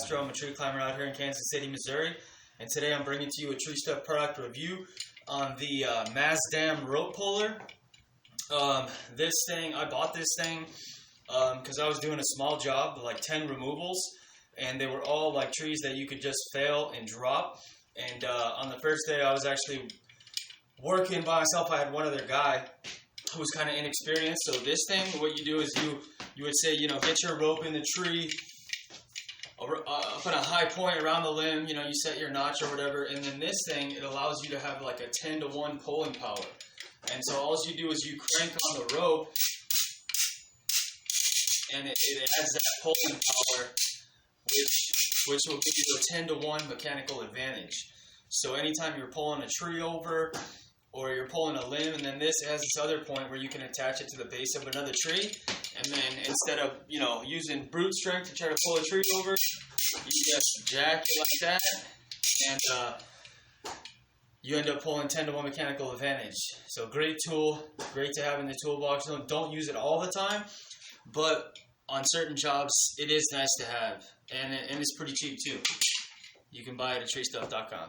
Castro. I'm a tree climber out here in Kansas City, Missouri, and today I'm bringing to you a TreeStuff product review on the MAASDAM Rope Puller. This thing, I bought this thing because I was doing a small job, like 10 removals, and they were all like trees that you could just fail and drop. And on the first day I was actually working by myself. I had one other guy who was kind of inexperienced. So this thing, what you do is you would say, get your rope in the tree, up on a high point around the limb, you set your notch or whatever, and then this thing, it allows you to have like a 10-to-1 pulling power. And so all you do is you crank on the rope, and it adds that pulling power, which will give you a 10-to-1 mechanical advantage. So anytime you're pulling a tree over, or you're pulling a limb, and then this has this other point where you can attach it to the base of another tree, and then instead of using brute strength to try to pull a tree over, you just jack it like that, and you end up pulling 10-to-1 mechanical advantage. So great tool, great to have in the toolbox. Don't use it all the time, but on certain jobs it is nice to have, and it's pretty cheap too. You can buy it at TreeStuff.com.